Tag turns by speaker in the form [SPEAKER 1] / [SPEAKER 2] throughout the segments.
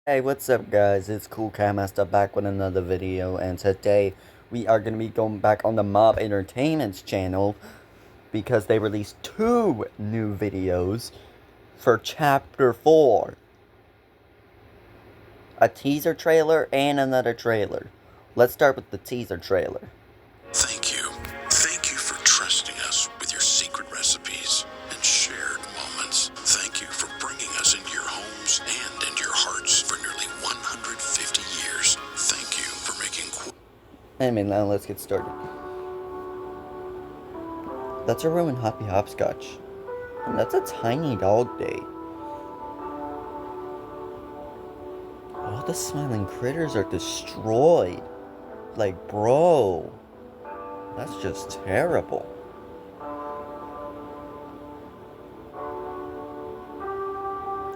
[SPEAKER 1] Hey, what's up guys? It's Cool Cat Master back with another video, and today we are going to be going back on the Mob Entertainment's channel because they released 2 new videos for Chapter 4. A teaser trailer and another trailer. Let's start with the teaser trailer.
[SPEAKER 2] Thank you. Thank you for trusting us with your secret recipes and shared moments. Thank you for bringing us into your homes and into your hearts for nearly 150 years. Thank you for making...
[SPEAKER 1] Anyway, now let's get started. That's a ruined Hoppy Hopscotch. And that's a tiny dog day. All the smiling critters are destroyed. Like, bro. That's just terrible.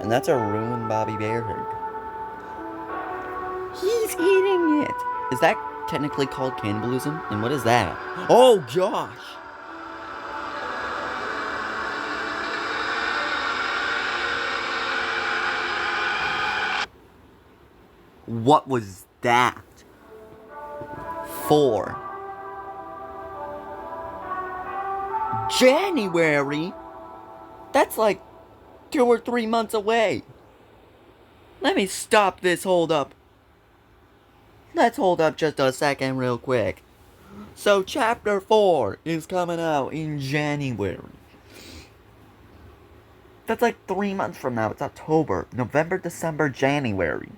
[SPEAKER 1] And that's a ruined Bobby Bear herd. He's eating it! Is that technically called cannibalism? And what is that? Oh gosh! What was that? 4. January? That's like 2 or 3 months away. Let me stop this hold up. Let's hold up just a second real quick. So chapter 4 is coming out in January. That's like 3 months from now. It's October, November, December, January.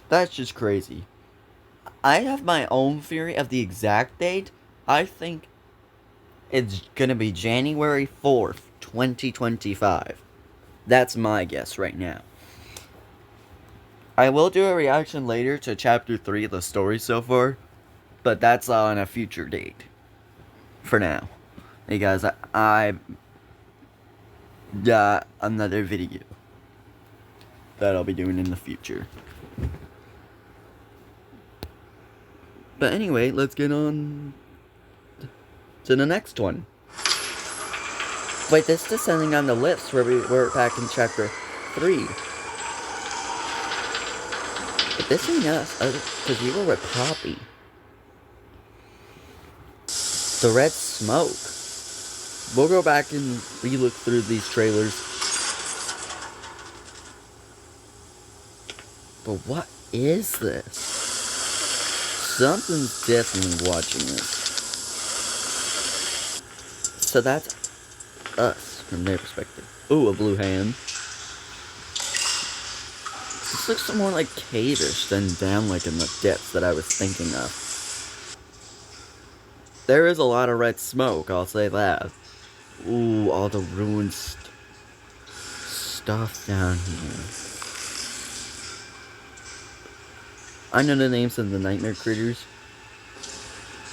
[SPEAKER 1] That's just crazy. I have my own theory of the exact date. I think it's gonna be January 4th, 2025. That's my guess right now. I will do a reaction later to Chapter 3 of the story so far, but that's on a future date. For now. Hey guys, I got another video that I'll be doing in the future. But anyway, let's get on to the next one. Wait, this is descending on the list where we were back in Chapter 3. But this ain't us, because we were with Poppy. The red smoke. We'll go back and re-look through these trailers. But what is this? Something's definitely watching this. So that's us, from their perspective. Ooh, a blue hand. This looks more like cave-ish than down like in the depths that I was thinking of. There is a lot of red smoke, I'll say that. Ooh, all the ruined stuff down here. I know the names of the nightmare critters.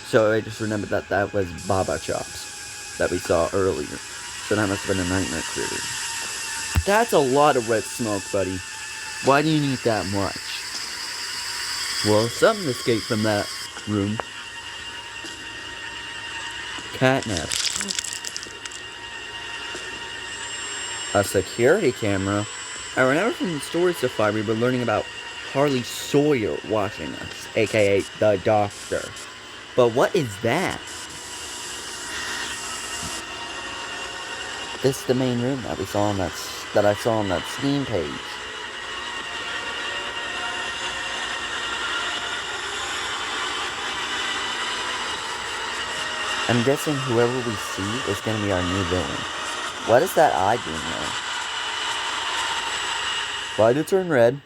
[SPEAKER 1] So I just remembered that that was Baba Chops that we saw earlier. So that must have been a nightmare critter. That's a lot of red smoke, buddy. Why do you need that much? Well, something escaped from that room. Catnap. A security camera? I remember from the story so far we were learning about Harley Sawyer watching us, aka the Doctor. But what is that? This is the main room that we saw on that I saw on that Steam page. I'm guessing whoever we see is going to be our new villain. What is that eye doing there? Why did it turn red?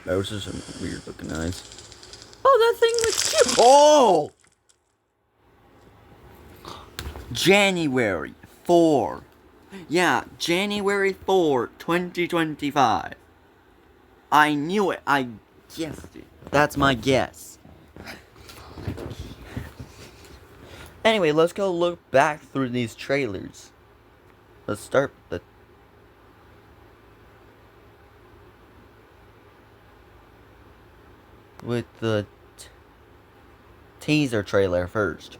[SPEAKER 1] Those are some weird looking eyes. Oh, that thing looks cute! Oh! January 4. Yeah, January 4, 2025. I knew it. I guessed it. That's my guess. Anyway, let's go look back through these trailers. Let's start with the teaser trailer first.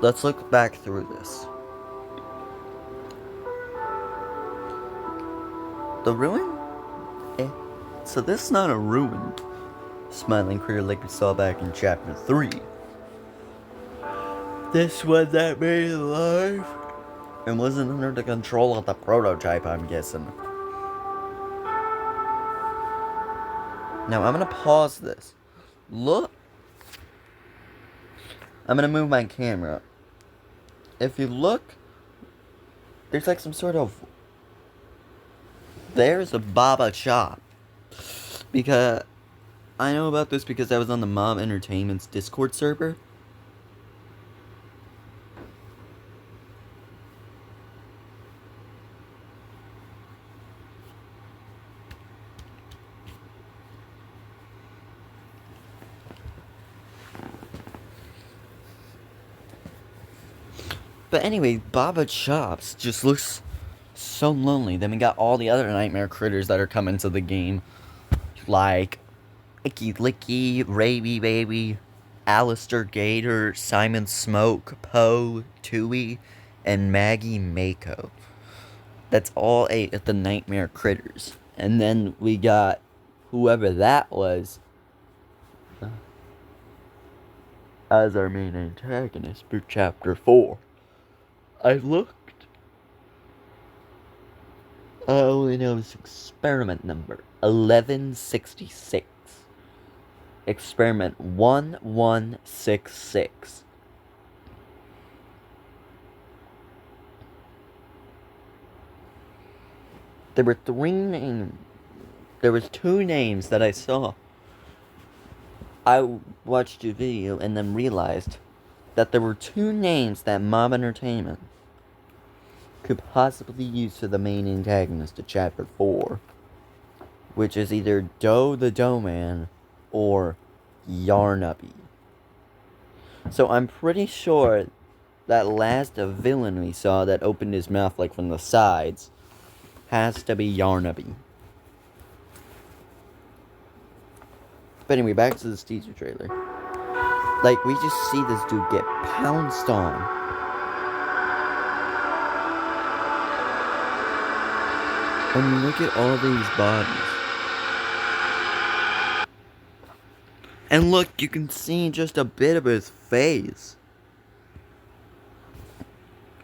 [SPEAKER 1] Let's look back through this. The ruin? So this is not a ruined smiling critter like we saw back in chapter 3. This one that made it alive and wasn't under the control of the prototype, I'm guessing. Now I'm gonna pause this. Look. I'm gonna move my camera. If you look, there's like some sort of... There's a Baba shop. Because I know about this because I was on the Mob Entertainment's Discord server. But anyway, Baba Chops just looks so lonely. Then we got all the other nightmare critters that are coming to the game. Like Icky Licky, Raby Baby, Alistair Gator, Simon Smoke, Poe, Tui, and Maggie Mako. That's all 8 of the nightmare critters. And then we got whoever that was as our main antagonist for chapter 4. I looked. I only know it's experiment number 1166. Experiment 1166. There were 3 names. There was 2 names that I saw. I watched a video and then realized that there were 2 names that Mob Entertainment could possibly use for the main antagonist of chapter 4, which is either Doe the Doe Man or Yarnaby. So I'm pretty sure that last villain we saw that opened his mouth like from the sides has to be Yarnaby. But anyway, back to this teaser trailer. Like, we just see this dude get pounced on. And look at all these bodies. And look, you can see just a bit of his face.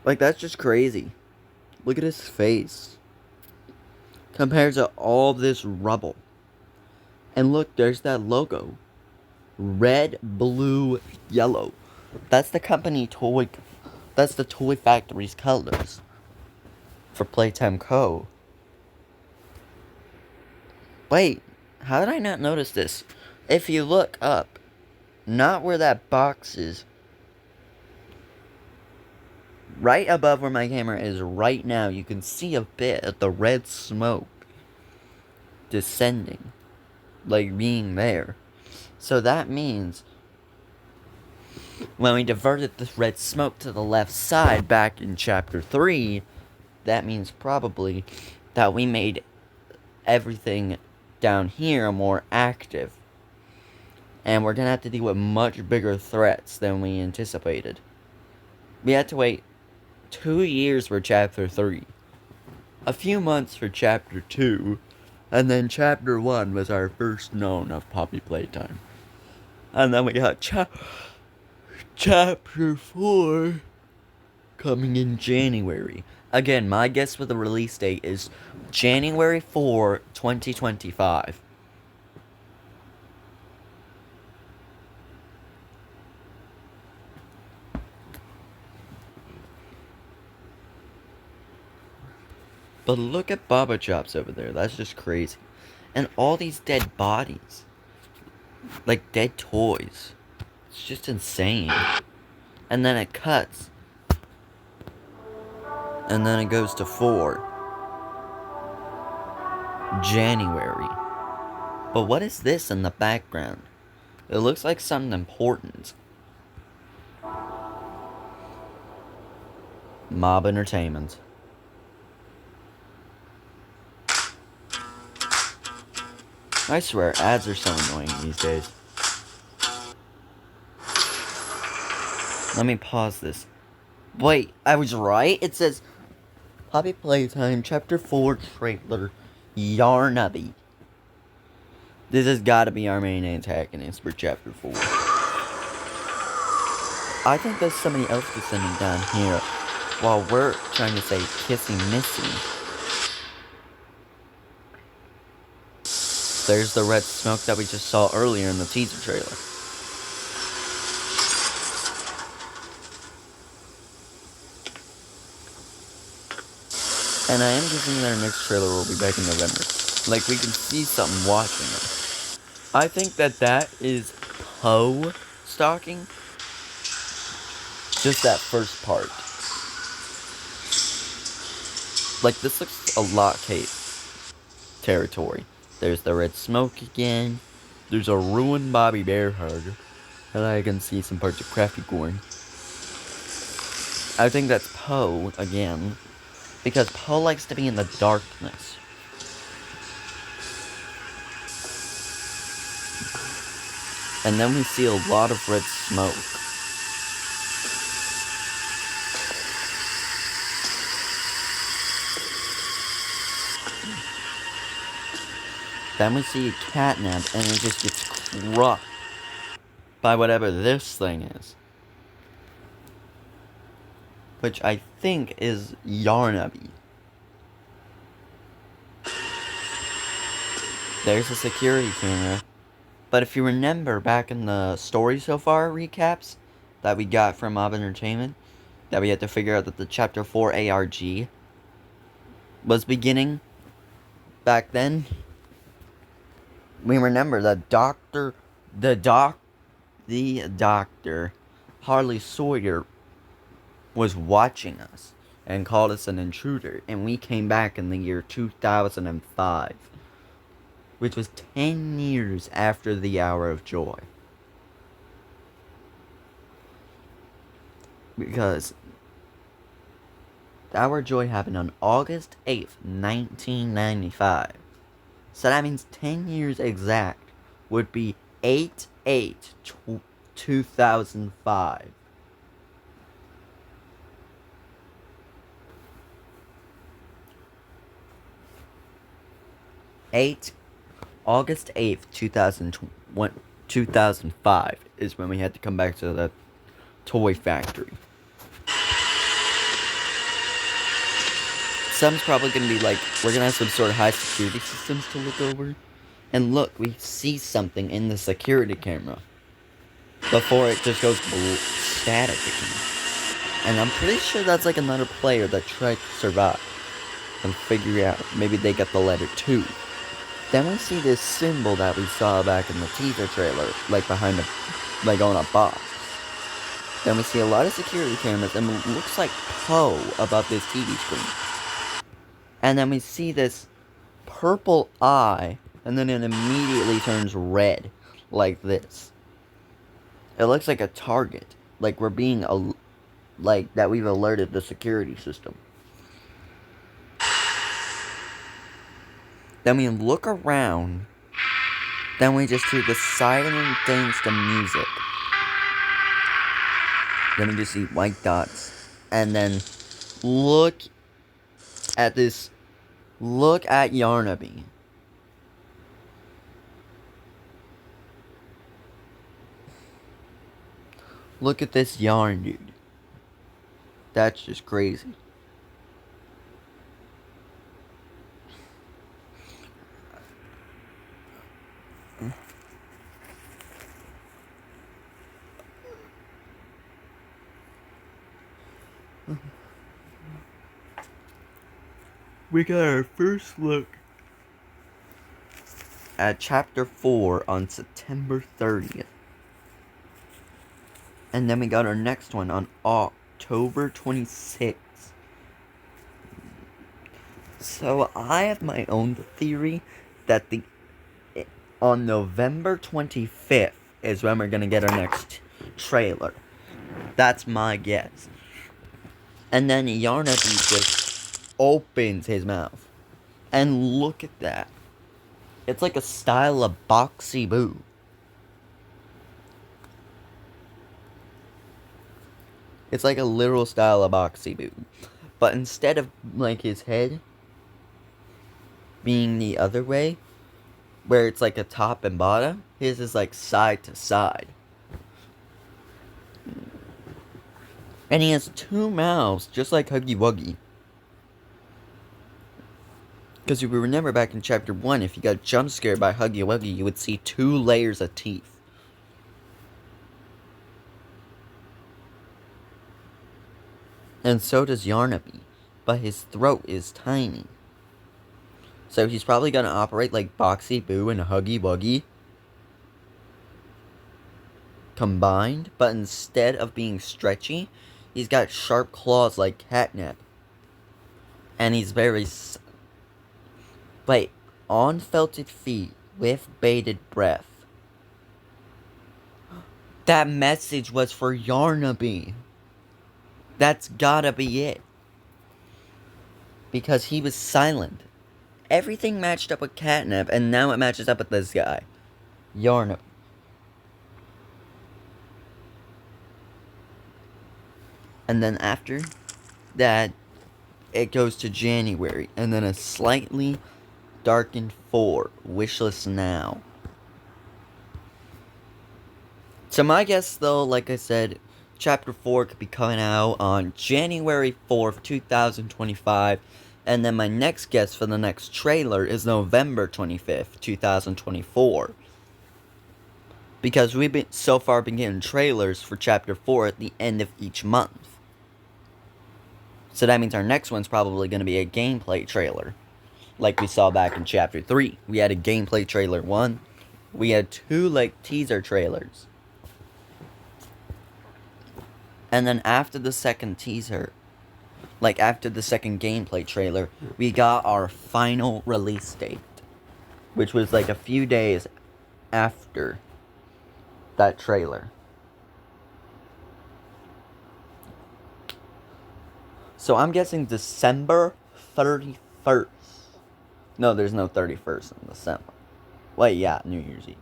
[SPEAKER 1] Like, that's just crazy. Look at his face. Compared to all this rubble. And look, there's that logo. Red, blue, yellow. That's the company toy... That's the Toy Factory's colors. For Playtime Co. Wait, how did I not notice this? If you look up, not where that box is, right above where my camera is right now, you can see a bit of the red smoke descending, like being there. So that means when we diverted this red smoke to the left side back in chapter 3, that means probably that we made everything down here more active. And we're gonna have to deal with much bigger threats than we anticipated. We had to wait 2 years for chapter 3, a few months for chapter 2, and then chapter 1 was our first known of Poppy Playtime. And then we got chapter 4 coming in January. Again, my guess for the release date is January 4, 2025. But look at Baba Chops over there. That's just crazy. And all these dead bodies. Like dead toys. It's just insane. And then it cuts. And then it goes to 4 January. But what is this in the background? It looks like something important. Mob Entertainment. I swear, ads are so annoying these days. Let me pause this. Wait, I was right? It says Poppy Playtime Chapter 4 trailer Yarnaby. This has gotta be our main antagonist for Chapter 4. I think there's somebody else descending down here while we're trying to say Kissy Missy. There's the red smoke that we just saw earlier in the teaser trailer. And I am guessing that our next trailer will be back in November. Like, we can see something watching us. I think that is Poe stalking. Just that first part. Like, this looks a lot cave territory. There's the red smoke again. There's a ruined Bobby Bear hug. And I can see some parts of Crafty Corn. I think that's Poe again. Because Poe likes to be in the darkness. And then we see a lot of red smoke. Then we see a catnap and it just gets crushed by whatever this thing is. Which I think is Yarnaby. There's a security camera. But if you remember back in the story so far recaps that we got from Mob Entertainment, that we had to figure out that the Chapter 4 ARG was beginning back then, we remember the doctor, Harley Sawyer, was watching us and called us an intruder, and we came back in the year 2005, which was 10 years after the Hour of Joy. Because the Hour of Joy happened on August 8th, 1995. So that means 10 years exact would be 8/8/2005. August 8th, 2005 is when we had to come back to the toy factory. Some's probably going to be like, we're going to have some sort of high security systems to look over. And look, we see something in the security camera before it just goes static again. And I'm pretty sure that's like another player that tried to survive and figure out maybe they got the letter 2. Then we see this symbol that we saw back in the teaser trailer, like behind like on a box. Then we see a lot of security cameras, and it looks like Poe above this TV screen. And then we see this purple eye, and then it immediately turns red, like this. It looks like a target, like we're being, like that we've alerted the security system. Then we look around, then we just hear the silent dance to music. Then we just see white dots, and then look at this. Look at Yarnaby. Look at this yarn, dude. That's just crazy. We got our first look at Chapter 4 on September 30th. And then we got our next one on October 26th. So I have my own theory that on November 25th is when we're going to get our next trailer. That's my guess. And then Yarnaby just opens his mouth. And look at that. It's like a style of Boxy Boo. It's like a literal style of boxy boot. But instead of, like, his head being the other way, where it's like a top and bottom, his is like side to side. And he has two mouths, just like Huggy Wuggy. Because if you remember back in Chapter 1, if you got jump scared by Huggy Wuggy, you would see 2 layers of teeth. And so does Yarnaby, but his throat is tiny. So he's probably going to operate like Boxy Boo and Huggy Wuggy combined, but instead of being stretchy, he's got sharp claws like catnip. And he's very... Wait, on felted feet with bated breath. That message was for Yarnaby. That's gotta be it. Because he was silent. Everything matched up with catnip, and now it matches up with this guy. Yarnaby. And then after that, it goes to January, and then a slightly darkened 4, Wishless Now. So my guess, though, like I said, Chapter 4 could be coming out on January 4th, 2025. And then my next guess for the next trailer is November 25th, 2024. Because we've so far been getting trailers for Chapter 4 at the end of each month. So that means our next one's probably going to be a gameplay trailer. Like we saw back in Chapter 3. We had a gameplay trailer 1. We had 2, like, teaser trailers. And then after the second teaser, like after the second gameplay trailer, we got our final release date. Which was like a few days after that trailer. So I'm guessing December 31st. No, there's no 31st in December. Wait, yeah, New Year's Eve.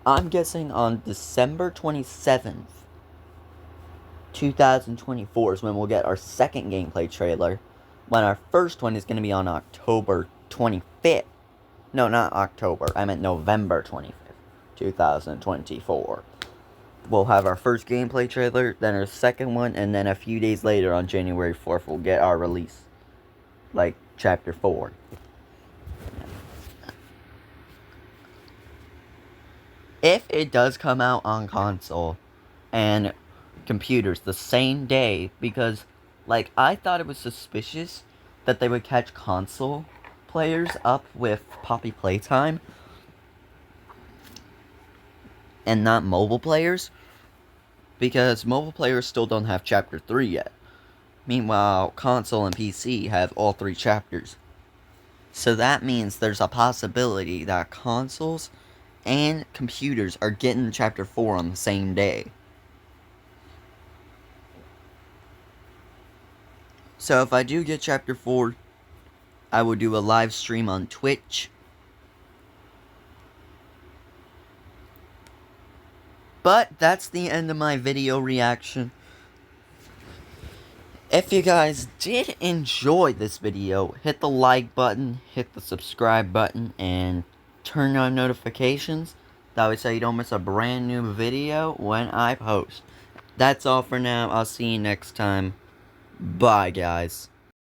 [SPEAKER 1] I'm guessing on December 27th. 2024 is when we'll get our second gameplay trailer, when our first one is going to be on October 25th. No, not October, I meant November 25th, 2024. We'll have our first gameplay trailer, then our second one, and then a few days later on January 4th we'll get our release, like Chapter 4. If it does come out on console and computers the same day, because, like, I thought it was suspicious that they would catch console players up with Poppy Playtime and not mobile players, because mobile players still don't have Chapter 3 yet. Meanwhile, console and PC have all 3 chapters. So that means there's a possibility that consoles and computers are getting Chapter 4 on the same day. So if I do get Chapter 4, I will do a live stream on Twitch. But that's the end of my video reaction. If you guys did enjoy this video, hit the like button, hit the subscribe button, and turn on notifications. That way so you don't miss a brand new video when I post. That's all for now. I'll see you next time. Bye, guys.